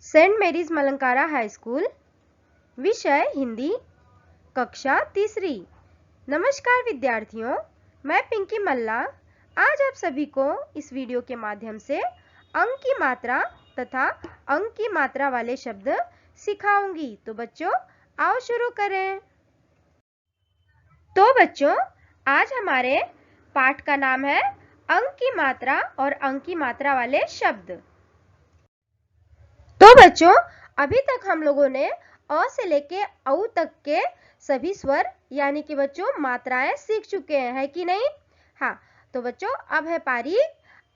Saint Mary's Malankara high school, विषय हिंदी, कक्षा तीसरी। नमस्कार विद्यार्थियों, मैं पिंकी मल्ला आज आप सभी को इस वीडियो के माध्यम से अंक की मात्रा तथा अंक की मात्रा वाले शब्द सिखाऊंगी। तो बच्चों आओ शुरू करें। तो बच्चों आज हमारे पाठ का नाम है अंक की मात्रा और अंक की मात्रा वाले शब्द। तो बच्चों अभी तक हम लोगों ने अ से लेके औ तक के सभी स्वर यानी कि बच्चों मात्राएं सीख चुके हैं, है कि नहीं? हाँ, तो बच्चों अब है पारी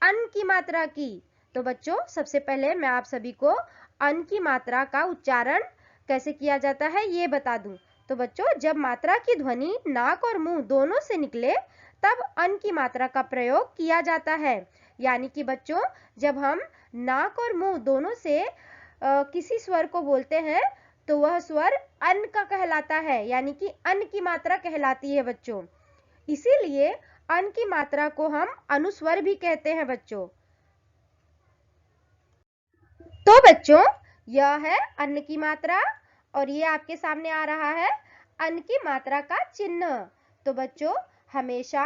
अन की मात्रा की। तो बच्चों सबसे पहले मैं आप सभी को अन की मात्रा का उच्चारण कैसे किया जाता है ये बता दूं। तो बच्चों जब मात्रा की ध्वनि नाक और मुंह दोनों से निकले तब अन की मात्रा का प्रयोग किया जाता है। यानी कि बच्चों जब हम नाक और मुंह दोनों से किसी स्वर को बोलते हैं तो वह स्वर अन का कहलाता है, यानी कि अन की मात्रा कहलाती है बच्चों। इसीलिए अन की मात्रा को हम अनुस्वर भी कहते हैं बच्चों। तो बच्चों यह है अन की मात्रा और ये आपके सामने आ रहा है अन की मात्रा का चिन्ह। तो बच्चों हमेशा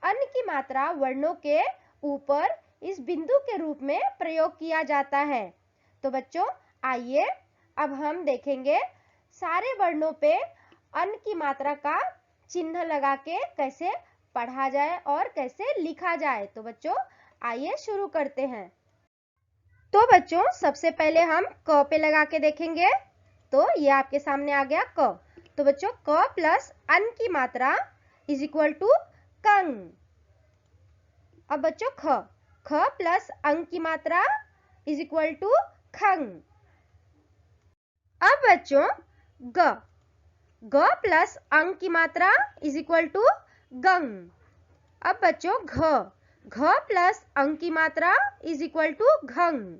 अन की मात्रा वर्णों के ऊपर इस बिंदु के रूप में प्रयोग किया जाता है। तो बच्चों आइए अब हम देखेंगे सारे वर्णों पे अन की मात्रा का चिन्ह लगा के कैसे पढ़ा जाए और कैसे लिखा जाए। तो बच्चों आइए शुरू करते हैं। तो बच्चों सबसे पहले हम क पे लगा के देखेंगे। तो ये आपके सामने आ गया क। तो बच्चों क प्लस अन की मात्रा इज इक्वल टू कंग। अब बच्चों ख प्लस अंक की मात्रा इज इक्वल टू खंग। अब बच्चों ग प्लस अंक की मात्रा इज इक्वल टू गंग। अब बच्चों घ प्लस अंक की मात्रा इज इक्वल टू घंग।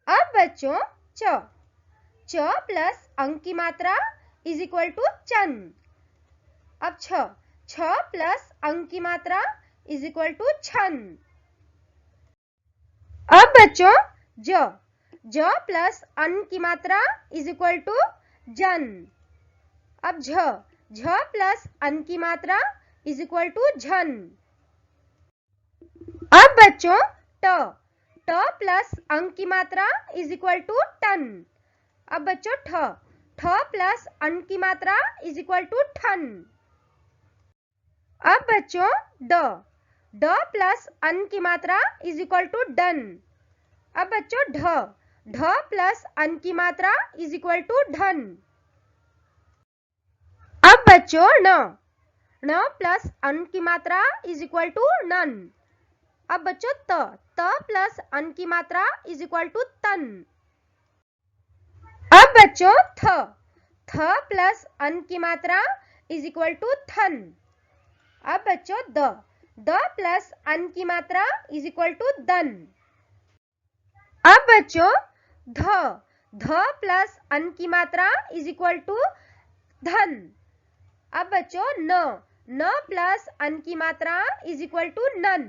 अब बच्चों च प्लस अंक की मात्रा इज इक्वल टू चन। अब छ प्लस अंक की मात्रा इज इक्वल टू छन। अब बच्चों ज प्लस अन की मात्रा इज इक्वल टू जन। अब झ प्लस अन की मात्रा इज इक्वल टू झन। अब बच्चों ट प्लस अंक की मात्रा इज इक्वल टू टन। अब बच्चों ठ प्लस अन की मात्रा इज इक्वल टू ठन। अब बच्चों ड प्लस अन की मात्रा इज इक्वल टू डन। अब बच्चों ढ प्लस अन की मात्रा इज इक्वल टू ढन। अब बच्चों न प्लस अन की मात्रा इज इक्वल टू नन। अब बच्चों त प्लस अन की मात्रा इज इक्वल टू तन। अब बच्चों थ प्लस अन की मात्रा इज इक्वल टू थन। अब बच्चों द प्लस अन की मात्रा इज इक्वल टू दन। अब बच्चों ध प्लस अन की मात्रा इज इक्वल टू धन। अब बच्चों न प्लस अन की मात्रा इज इक्वल टू नन।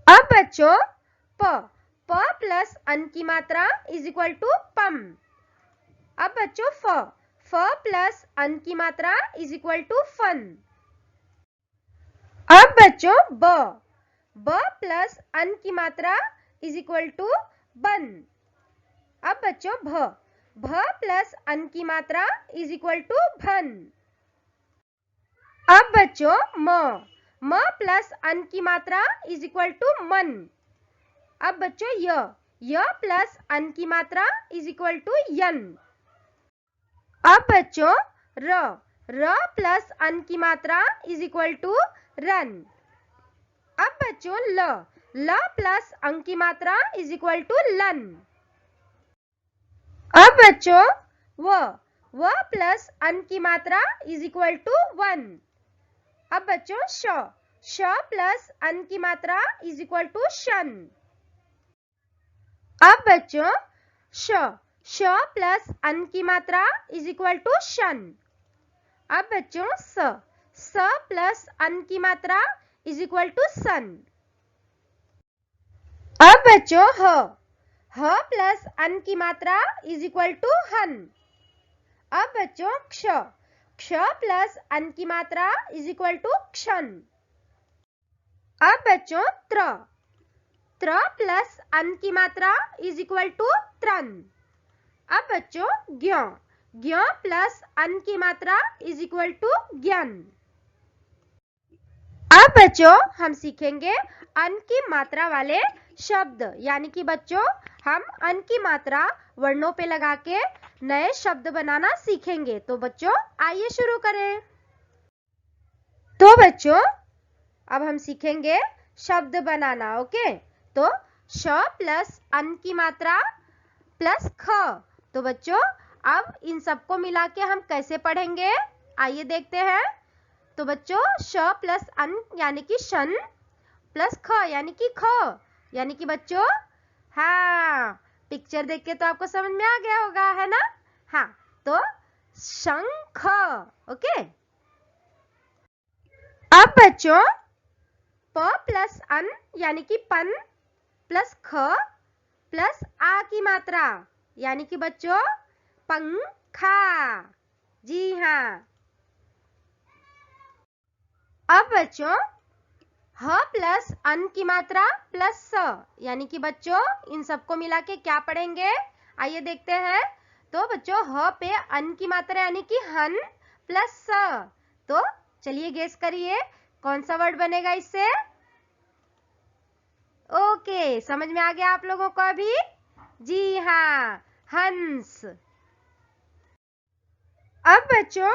अब बच्चों प प्लस अन की मात्रा इज इक्वल टू पम। अब बच्चों फ प्लस अन की मात्रा इज इक्वल टू फन। अब बच्चों ब प्लस अन की मात्रा इज इक्वल टू बन। अब बच्चों भ प्लस अन की मात्रा इज इक्वल टू भन। अब बच्चों म प्लस अन की मात्रा इज इक्वल टू मन। अब बच्चों य प्लस अन की मात्रा इज इक्वल टू यन। अब बच्चों र प्लस अन की मात्रा इज इक्वल टू रन। अब बच्चों ल प्लस अन की मात्रा इज इक्वल टू लन। अब बच्चों व प्लस अन की मात्रा इज इक्वल टू वन। अब बच्चों श प्लस अन की मात्रा इज इक्वल टू शन। अब बच्चों श प्लस अन की मात्रा इज इक्वल टू शन। अब बच्चों स प्लस अन की मात्रा इज इक्वल टू सन। अब बच्चों ह प्लस अन की मात्रा इज इक्वल टू हन। अब बच्चों क्ष, क्ष प्लस अन की मात्रा इज इक्वल टू क्षण। अब बच्चों त्र, त्र प्लस अन की मात्रा इज इक्वल टू त्रन। अब बच्चों ज्ञ, ज्ञ प्लस अन की मात्रा इज इक्वल टू ज्ञान। अब बच्चों हम सीखेंगे अन की मात्रा वाले शब्द, यानी कि बच्चों हम अन की मात्रा वर्णों पे लगा के नए शब्द बनाना सीखेंगे। तो बच्चों आइए शुरू करें। तो बच्चों अब हम सीखेंगे शब्द बनाना। ओके, तो श प्लस अन की मात्रा प्लस ख। तो बच्चों अब इन सबको मिला के हम कैसे पढ़ेंगे, आइए देखते हैं। तो बच्चों श प्लस अन यानी कि शन, प्लस ख यानी कि ख, यानी कि बच्चों हाँ, पिक्चर देख के तो आपको समझ में आ गया होगा, है ना। हाँ, तो शंख। ओके, अब बच्चों प प्लस अन यानी कि पन प्लस ख प्लस आ की मात्रा यानी कि बच्चों पंखा। जी हाँ। अब बच्चों ह प्लस अन की मात्रा प्लस स, यानी कि बच्चों इन सबको मिला के क्या पढ़ेंगे, आइए देखते हैं। तो बच्चों ह पे अन की मात्रा यानी कि हन प्लस स। तो चलिए गेस करिए कौन सा वर्ड बनेगा इससे। ओके, समझ में आ गया आप लोगों को अभी। जी हाँ, हंस। अब बच्चों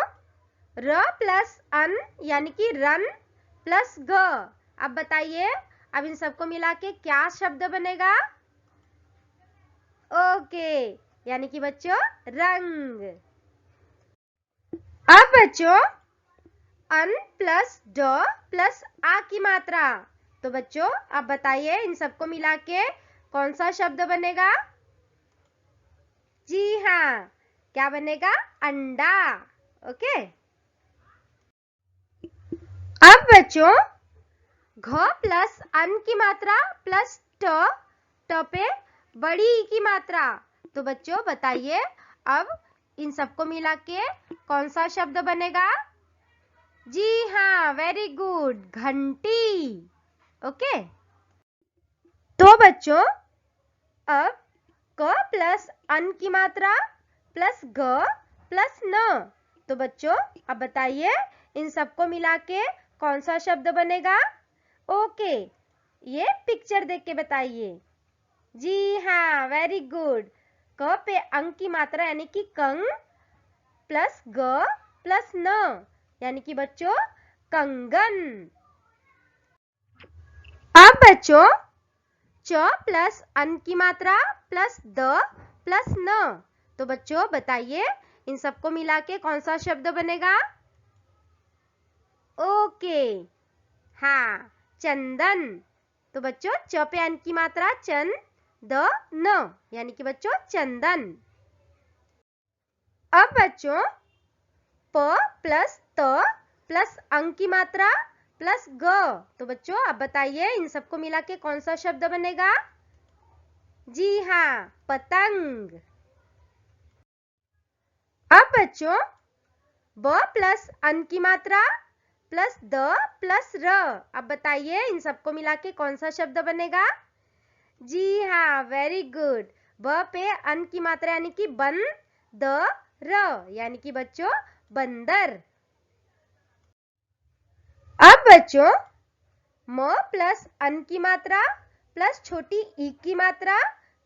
र प्लस अन यानी कि रन प्लस ग। अब बताइए अब इन सबको मिला के क्या शब्द बनेगा। ओके, यानी कि बच्चों रंग। अब बच्चों अन प्लस ड प्लस आ की मात्रा। तो बच्चों अब बताइए इन सबको मिला के कौन सा शब्द बनेगा। जी हाँ, क्या बनेगा, अंडा। ओके, अब बच्चों घ प्लस अन की मात्रा प्लस ट, ट पे बड़ी ई की मात्रा। तो बच्चों बताइए अब इन सबको मिला के कौन सा शब्द बनेगा। जी हाँ, वेरी गुड, घंटी। ओके, तो बच्चों अब क प्लस अन की मात्रा प्लस ग प्लस न। तो बच्चों अब बताइए इन सबको मिला के कौन सा शब्द बनेगा। ओके, ये पिक्चर देख के बताइए। जी हाँ, वेरी गुड, क पे अंग की मात्रा यानी कि कंग प्लस ग प्लस न, यानी कि बच्चों कंगन। अब बच्चों च प्लस अन की मात्रा प्लस द प्लस न। तो बच्चों बताइए इन सबको मिला के कौन सा शब्द बनेगा। ओके, हाँ, चंदन। तो बच्चों च पे अन की मात्रा चंद, द न, यानी कि बच्चों चंदन। अब बच्चों प प्लस त प्लस अंग की मात्रा प्लस ग। तो बच्चों अब बताइए इन सबको मिला के कौन सा शब्द बनेगा। जी हाँ, पतंग। अब बच्चों ब प्लस अन की मात्रा प्लस द प्लस र। अब बताइए इन सबको मिला के कौन सा शब्द बनेगा। जी हाँ, वेरी गुड, ब पे अन की मात्रा यानी कि बन, द र, यानी कि बच्चों बंदर। अब बच्चों म प्लस अन की मात्रा प्लस छोटी ई की मात्रा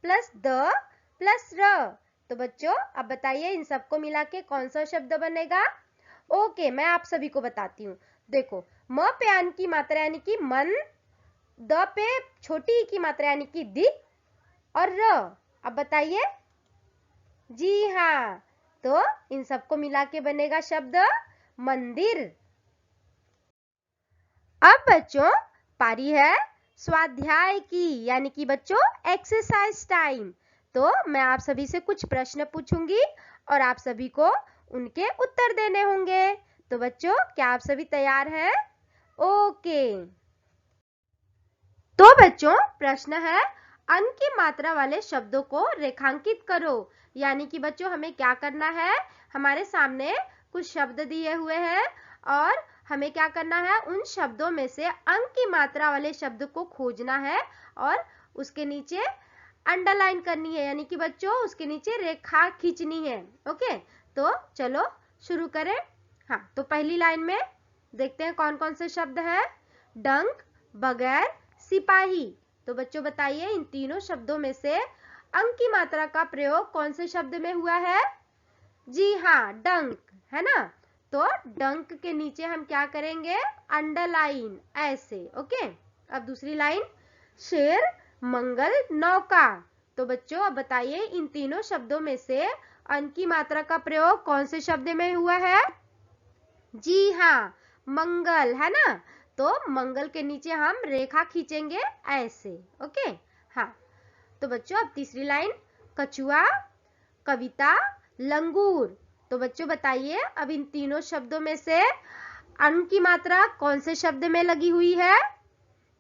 प्लस द प्लस र। तो बच्चों अब बताइए इन सबको मिला के कौन सा शब्द बनेगा। ओके, मैं आप सभी को बताती हूँ। देखो, म पे अन की मात्रा यानी कि मन, द पे छोटी ई की मात्रा यानी कि दि, और र। अब बताइए। जी हाँ, तो इन सबको मिला के बनेगा शब्द मंदिर। अब बच्चों पारी है स्वाध्याय की, यानी कि बच्चों एक्सरसाइज टाइम। तो मैं आप सभी से कुछ प्रश्न पूछूंगी और आप सभी को उनके उत्तर देने होंगे। तो बच्चों क्या आप सभी तैयार हैं। ओके, तो बच्चों प्रश्न है अन की मात्रा वाले शब्दों को रेखांकित करो। यानी कि बच्चों हमें क्या करना है, हमारे सामने कुछ शब्द दिए हुए हैं और हमें क्या करना है, उन शब्दों में से अंक की मात्रा वाले शब्द को खोजना है और उसके नीचे अंडरलाइन करनी है, यानी कि बच्चों उसके नीचे रेखा खींचनी है। ओके, तो चलो शुरू करें। हाँ, तो पहली लाइन में देखते हैं कौन कौन से शब्द है। डंक, बगैर, सिपाही। तो बच्चों बताइए इन तीनों शब्दों में से अंक की मात्रा का प्रयोग कौन से शब्द में हुआ है? जी हाँ, डंक, है ना। तो डंक के नीचे हम क्या करेंगे, अंडरलाइन, ऐसे। ओके, अब दूसरी लाइन, शेर, मंगल, नौका। तो बच्चों अब बताइए इन तीनों शब्दों में से अंक की मात्रा का प्रयोग कौन से शब्द में हुआ है? जी हाँ, मंगल, है ना। तो मंगल के नीचे हम रेखा खींचेंगे ऐसे। ओके, हाँ। तो बच्चों अब तीसरी लाइन, कछुआ, कविता, लंगूर। तो बच्चों बताइए अब इन तीनों शब्दों में से अंक की मात्रा कौन से शब्द में लगी हुई है?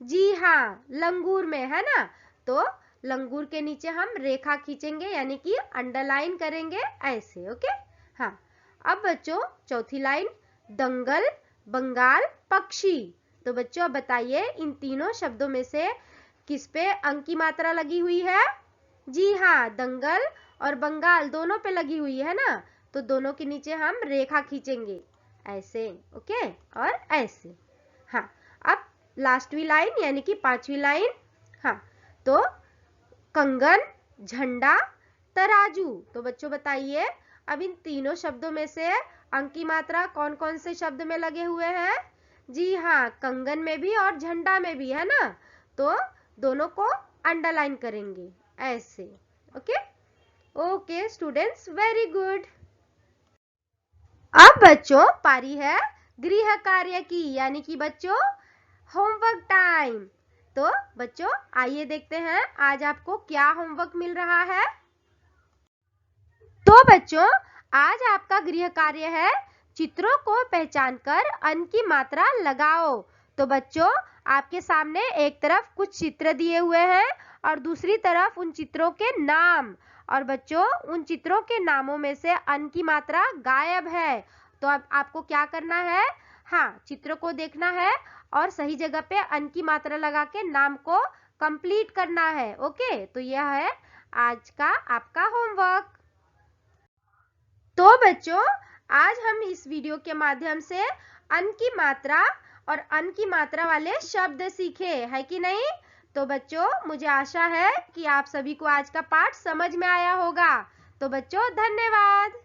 जी हाँ, लंगूर में, है ना। तो लंगूर के नीचे हम रेखा खींचेंगे यानी कि अंडरलाइन करेंगे ऐसे। ओके, हाँ। अब बच्चों चौथी लाइन, दंगल, बंगाल, पक्षी। तो बच्चों अब बताइए इन तीनों शब्दों में से किस पे अंक की मात्रा लगी हुई है? जी हाँ, दंगल और बंगाल दोनों पे लगी हुई है ना। तो दोनों के नीचे हम रेखा खींचेंगे ऐसे। ओके, और ऐसे। हाँ, अब लास्टवी लाइन यानी कि पांचवी लाइन। हाँ, तो कंगन, झंडा, तराजू। तो बच्चों बताइए अब इन तीनों शब्दों में से अंक की मात्रा कौन कौन से शब्द में लगे हुए हैं? जी हाँ, कंगन में भी और झंडा में भी, है ना। तो दोनों को अंडरलाइन करेंगे ऐसे। Okay, okay students, very good. अब बच्चों पारी है गृह कार्य की, यानी कि बच्चों होमवर्क टाइम। तो बच्चों आइए देखते हैं आज आपको क्या होमवर्क मिल रहा है। तो बच्चों आज आपका गृह कार्य है चित्रों को पहचानकर अंक की मात्रा लगाओ। तो बच्चों आपके सामने एक तरफ कुछ चित्र दिए हुए हैं और दूसरी तरफ उन चित्रों के नाम, और बच्चों उन चित्रों के नामों में से अंक की मात्रा गायब है। तो अब आपको क्या करना है, हाँ, चित्र को देखना है और सही जगह पे अंक की मात्रा लगा के नाम को कंप्लीट करना है। ओके, तो यह है आज का आपका होमवर्क। तो बच्चों आज हम इस वीडियो के माध्यम से अंक की मात्रा और अंक की मात्रा वाले शब्द सीखे, है कि नहीं? तो बच्चों मुझे आशा है कि आप सभी को आज का पाठ समझ में आया होगा। तो बच्चों धन्यवाद।